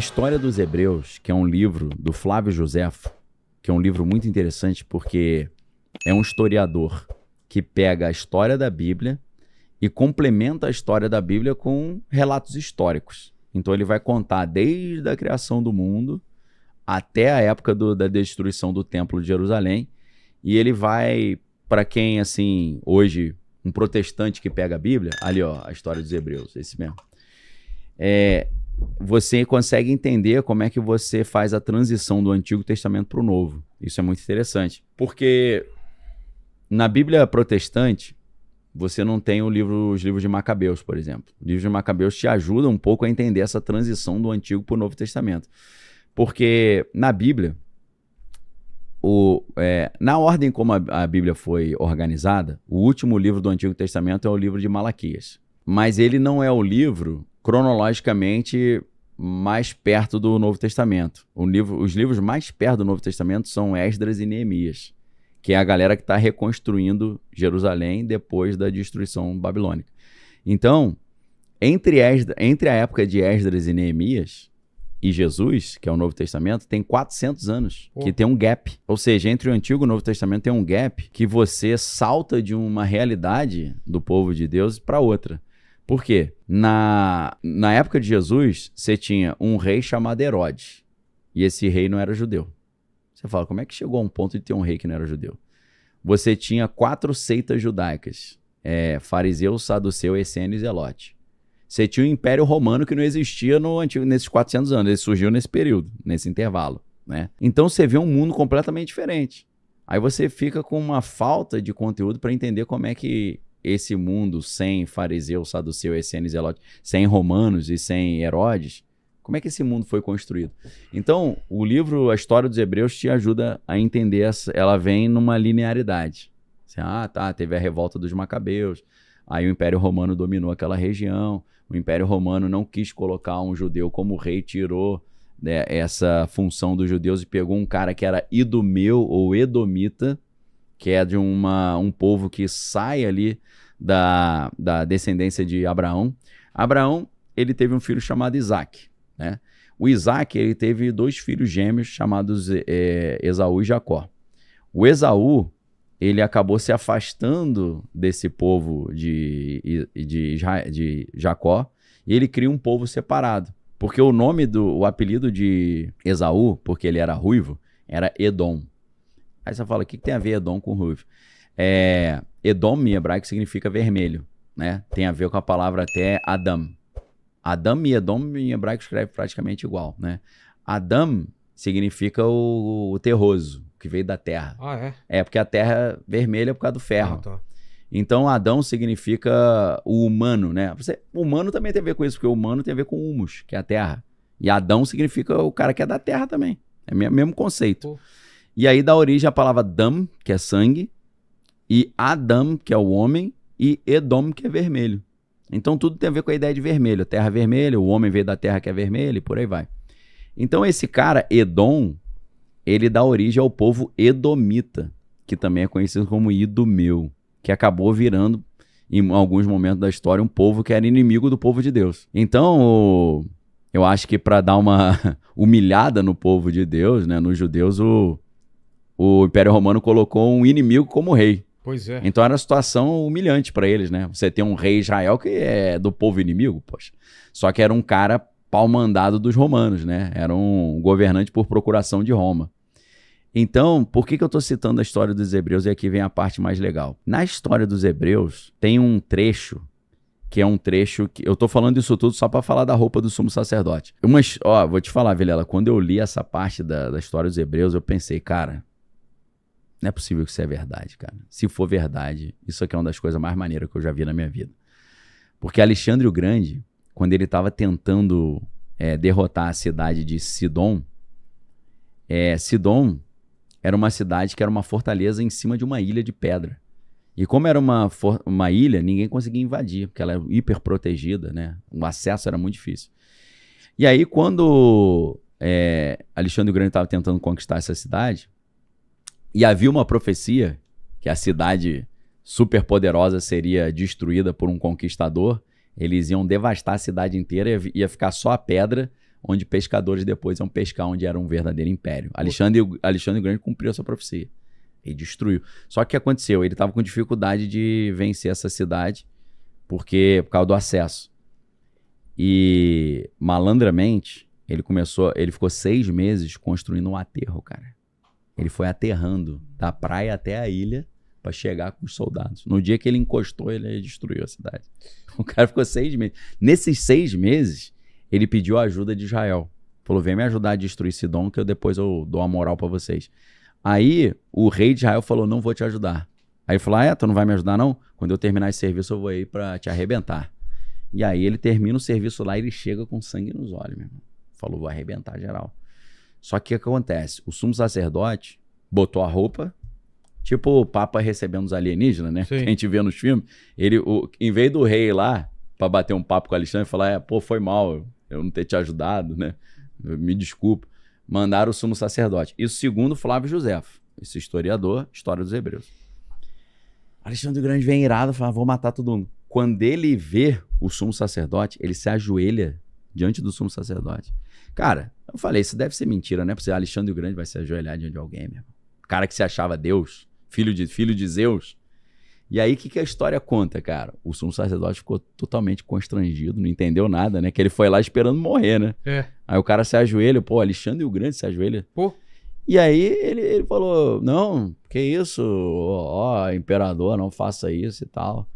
História dos Hebreus, que é um livro do Flávio Joséfo, que é um livro muito interessante porque é um historiador que pega a história da Bíblia e complementa a história da Bíblia com relatos históricos. Então ele vai contar desde a criação do mundo até a época da destruição do Templo de Jerusalém, e ele vai, para quem, assim, hoje, um protestante que pega a Bíblia, ali, ó, a história dos Hebreus, esse mesmo. Você consegue entender como é que você faz a transição do Antigo Testamento para o Novo. Isso é muito interessante, porque na Bíblia protestante, você não tem os livros de Macabeus, por exemplo. Os livros de Macabeus te ajudam um pouco a entender essa transição do Antigo para o Novo Testamento. Porque na Bíblia, na ordem como a Bíblia foi organizada, o último livro do Antigo Testamento é o livro de Malaquias. Mas ele não é o livro cronologicamente mais perto do Novo Testamento. Os livros mais perto do Novo Testamento são Esdras e Neemias, que é a galera que está reconstruindo Jerusalém depois da destruição babilônica. Então, entre a época de Esdras e Neemias e Jesus, que é o Novo Testamento, tem 400 anos, que tem um gap. Ou seja, entre o Antigo e o Novo Testamento tem um gap que você salta de uma realidade do povo de Deus para outra. Por quê? Na época de Jesus, você tinha um rei chamado Herodes, e esse rei não era judeu. Você fala, como é que chegou a um ponto de ter um rei que não era judeu? Você tinha 4 seitas judaicas, fariseu, saduceu, essênio e zelote. Você tinha o Império Romano que não existia nesses 400 anos, ele surgiu nesse período, nesse intervalo, né? Então você vê um mundo completamente diferente. Aí você fica com uma falta de conteúdo para entender como é que esse mundo sem fariseu, saduceu, essênio e zelote, sem romanos e sem Herodes, como é que esse mundo foi construído? Então, o livro A História dos Hebreus te ajuda a entender, ela vem numa linearidade. Teve a revolta dos Macabeus, aí o Império Romano dominou aquela região, o Império Romano não quis colocar um judeu como rei, tirou, né, essa função dos judeus e pegou um cara que era idumeu ou edomita, que é de um povo que sai ali da descendência de Abraão. Abraão, ele teve um filho chamado Isaac, né? O Isaac, ele teve 2 filhos gêmeos chamados Esaú e Jacó. O Esaú, ele acabou se afastando desse povo de Jacó e ele cria um povo separado. Porque o apelido de Esaú, porque ele era ruivo, era Edom. Aí você fala, o que tem a ver Edom com ruivo? Edom em hebraico significa vermelho, né? Tem a ver com a palavra até Adam. Adam e Edom em hebraico escreve praticamente igual, né? Adam significa o terroso, que veio da terra. Ah, é? É porque a terra é vermelha por causa do ferro. Ah, tá. Então Adão significa o humano, né? O humano também tem a ver com isso, porque o humano tem a ver com humus, que é a terra. E Adão significa o cara que é da terra também. É o mesmo conceito. Pô. E aí dá origem à palavra dam, que é sangue, e Adam, que é o homem, e Edom, que é vermelho. Então tudo tem a ver com a ideia de vermelho. A terra é vermelha, o homem veio da terra que é vermelha e por aí vai. Então esse cara, Edom, ele dá origem ao povo edomita, que também é conhecido como idumeu, que acabou virando, em alguns momentos da história, um povo que era inimigo do povo de Deus. Então, eu acho que para dar uma humilhada no povo de Deus, né, nos judeus, o Império Romano colocou um inimigo como rei. Pois é. Então era uma situação humilhante para eles, né? Você tem um rei Israel que é do povo inimigo, poxa. Só que era um cara pau-mandado dos romanos, né? Era um governante por procuração de Roma. Então, por que eu estou citando a história dos Hebreus? E aqui vem a parte mais legal. Na história dos Hebreus, tem um trecho, que é um trecho que... Eu estou falando isso tudo só para falar da roupa do sumo sacerdote. Vou te falar, Vilela, quando eu li essa parte da história dos Hebreus, eu pensei, cara, não é possível que isso é verdade, cara. Se for verdade, isso aqui é uma das coisas mais maneiras que eu já vi na minha vida. Porque Alexandre o Grande, quando ele estava tentando derrotar a cidade de Sidom, Sidom era uma cidade que era uma fortaleza em cima de uma ilha de pedra. E como era uma ilha, ninguém conseguia invadir, porque ela era hiper protegida, né? O acesso era muito difícil. E aí, quando Alexandre o Grande estava tentando conquistar essa cidade, e havia uma profecia que a cidade super poderosa seria destruída por um conquistador, eles iam devastar a cidade inteira, ia ficar só a pedra, onde pescadores depois iam pescar onde era um verdadeiro império. Alexandre o Grande cumpriu essa profecia. Ele destruiu. Só que o que aconteceu? Ele estava com dificuldade de vencer essa cidade por causa do acesso. E malandramente, ele ficou 6 meses construindo um aterro, cara. Ele foi aterrando da praia até a ilha para chegar com os soldados. No dia que ele encostou, ele destruiu a cidade. O cara ficou 6 meses. Nesses 6 meses, ele pediu a ajuda de Israel. Falou, vem me ajudar a destruir Sidom, que depois eu dou uma moral para vocês. Aí, o rei de Israel falou, não vou te ajudar. Aí ele falou, tu não vai me ajudar não? Quando eu terminar esse serviço, eu vou aí para te arrebentar. E aí, ele termina o serviço lá e ele chega com sangue nos olhos, meu irmão. Falou, vou arrebentar geral. Só que o que acontece? O sumo sacerdote botou a roupa, tipo o Papa recebendo os alienígenas, né? Sim. Que a gente vê nos filmes. Em vez do rei ir lá pra bater um papo com o Alexandre e falar, foi mal eu não ter te ajudado, né? Me desculpa. Mandaram o sumo sacerdote. Isso segundo Flávio Josefo, esse historiador, História dos Hebreus. Alexandre o Grande vem irado e fala, vou matar todo mundo. Quando ele vê o sumo sacerdote, ele se ajoelha diante do sumo sacerdote. Cara, eu falei, isso deve ser mentira, né? Porque Alexandre o Grande vai se ajoelhar diante de alguém, meu irmão. Cara que se achava Deus, filho de Zeus. E aí, o que a história conta, cara? O sumo sacerdote ficou totalmente constrangido, não entendeu nada, né? Que ele foi lá esperando morrer, né? Aí o cara se ajoelha, Alexandre o Grande se ajoelha. E aí ele falou, não, que isso, imperador, não faça isso e tal.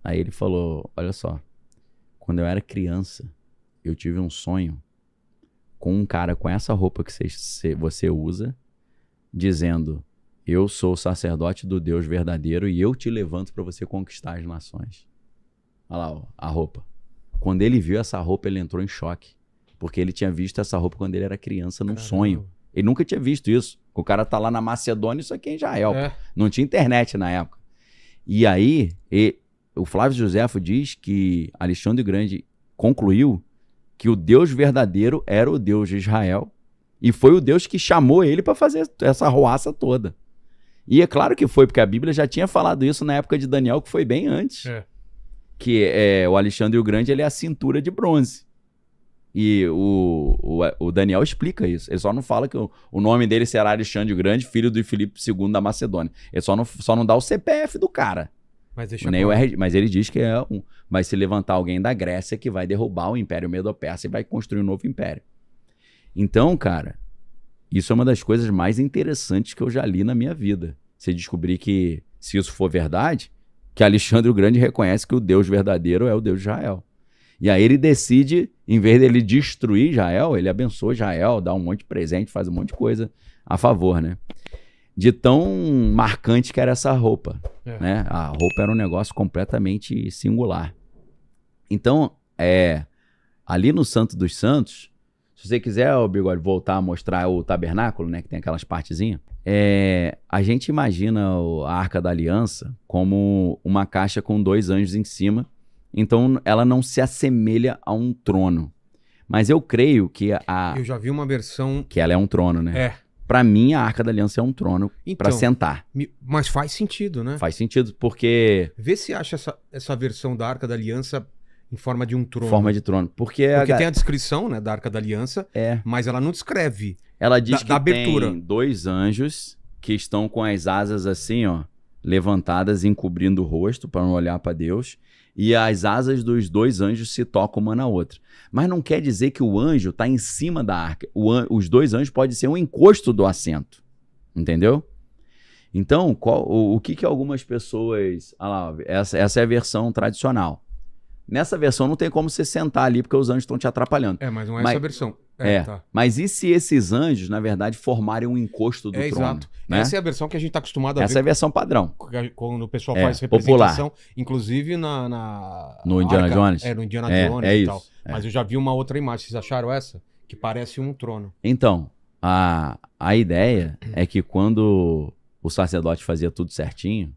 Aí ele falou, olha só, quando eu era criança, eu tive um sonho com um cara com essa roupa que você usa, dizendo, eu sou o sacerdote do Deus verdadeiro e eu te levanto para você conquistar as nações. Olha lá, a roupa. Quando ele viu essa roupa, ele entrou em choque, porque ele tinha visto essa roupa quando ele era criança num sonho. Ele nunca tinha visto isso. O cara tá lá na Macedônia, isso aqui é em Israel. Não tinha internet na época. E aí, o Flávio Josefo diz que Alexandre o Grande concluiu que o Deus verdadeiro era o Deus de Israel e foi o Deus que chamou ele para fazer essa arruaça toda. E é claro que foi, porque a Bíblia já tinha falado isso na época de Daniel, que foi bem antes. Que o Alexandre o Grande, ele é a cintura de bronze. E o Daniel explica isso. Ele só não fala que o nome dele será Alexandre o Grande, filho de Filipe II da Macedônia. Ele só não dá o CPF do cara. Mas ele diz que vai se levantar alguém da Grécia que vai derrubar o Império Medo-Persa e vai construir um novo império. Então, cara, isso é uma das coisas mais interessantes que eu já li na minha vida. Você descobrir que, se isso for verdade, que Alexandre o Grande reconhece que o Deus verdadeiro é o Deus de Israel. E aí ele decide, em vez dele destruir Israel, ele abençoa Israel, dá um monte de presente, faz um monte de coisa a favor, né? De tão marcante que era essa roupa, né? A roupa era um negócio completamente singular. Então, ali no Santo dos Santos, se você quiser, Bigode, voltar a mostrar o tabernáculo, né? Que tem aquelas partezinhas. A gente imagina a Arca da Aliança como uma caixa com 2 anjos em cima. Então, ela não se assemelha a um trono. Mas eu creio que Eu já vi uma versão... Que ela é um trono, né? Pra mim, a Arca da Aliança é um trono pra sentar. Mas faz sentido, né? Faz sentido, porque... Vê se acha essa versão da Arca da Aliança em forma de um trono. Forma de trono. Porque tem a descrição, né, da Arca da Aliança, mas ela não descreve. Ela diz que abertura. Tem 2 anjos que estão com as asas assim, levantadas, encobrindo o rosto para não olhar para Deus. E as asas dos 2 anjos se tocam uma na outra. Mas não quer dizer que o anjo está em cima da arca. Os 2 anjos podem ser um encosto do assento. Entendeu? Então, o que algumas pessoas... essa é a versão tradicional. Nessa versão não tem como você sentar ali, porque os anjos estão te atrapalhando. Mas não é essa versão. Tá. Mas e se esses anjos, na verdade, formarem um encosto do trono? Exato. Né? Essa é a versão que a gente está acostumado a ver. Essa é a versão padrão. Quando o pessoal faz representação, popular. Inclusive no Indiana Jones. No Indiana Jones e tal. Isso. Mas eu já vi uma outra imagem. Vocês acharam essa? Que parece um trono. Então, a ideia é que quando o sacerdote fazia tudo certinho,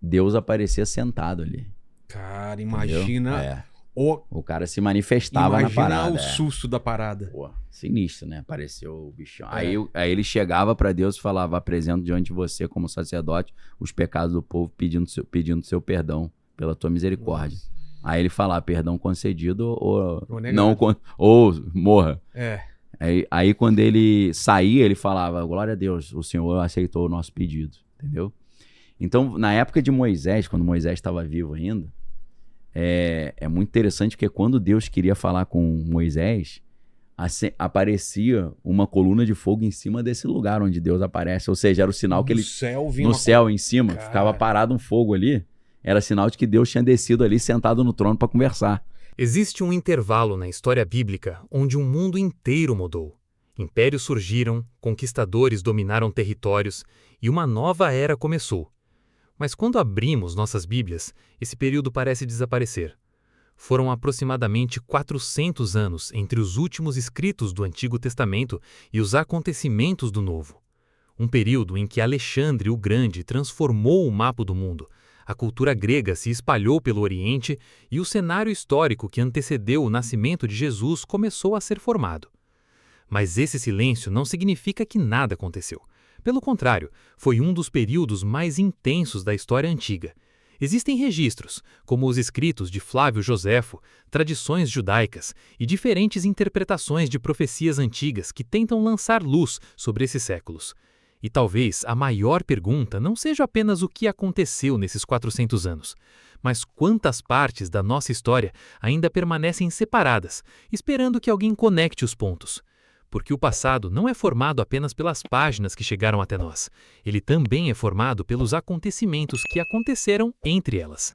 Deus aparecia sentado ali. Cara, imagina... O cara se manifestava na parada. Imagina o susto da parada. Sinistro, né? Apareceu o bichão. Aí ele chegava pra Deus e falava, apresento diante de você como sacerdote os pecados do povo pedindo seu perdão pela tua misericórdia. Aí ele fala, perdão concedido ou Ou negado. não ou morra. É. Aí quando ele saía, ele falava, glória a Deus, o Senhor aceitou o nosso pedido, entendeu? Então, na época de Moisés, quando Moisés estava vivo ainda, é muito interessante porque quando Deus queria falar com Moisés, aparecia uma coluna de fogo em cima desse lugar onde Deus aparece, ou seja, era o sinal que ele... vinha No céu em cima, Cara. ficava parado um fogo ali, era sinal de que Deus tinha descido ali, sentado no trono para conversar. Existe um intervalo na história bíblica onde um mundo inteiro mudou. Impérios surgiram, conquistadores dominaram territórios e uma nova era começou. Mas quando abrimos nossas Bíblias, esse período parece desaparecer. Foram aproximadamente 400 anos entre os últimos escritos do Antigo Testamento e os acontecimentos do Novo. Um período em que Alexandre o Grande transformou o mapa do mundo, a cultura grega se espalhou pelo Oriente e o cenário histórico que antecedeu o nascimento de Jesus começou a ser formado. Mas esse silêncio não significa que nada aconteceu. Pelo contrário, foi um dos períodos mais intensos da história antiga. Existem registros, como os escritos de Flávio Joséfo, tradições judaicas e diferentes interpretações de profecias antigas que tentam lançar luz sobre esses séculos. E talvez a maior pergunta não seja apenas o que aconteceu nesses 400 anos, mas quantas partes da nossa história ainda permanecem separadas, esperando que alguém conecte os pontos. Porque o passado não é formado apenas pelas páginas que chegaram até nós. Ele também é formado pelos acontecimentos que aconteceram entre elas.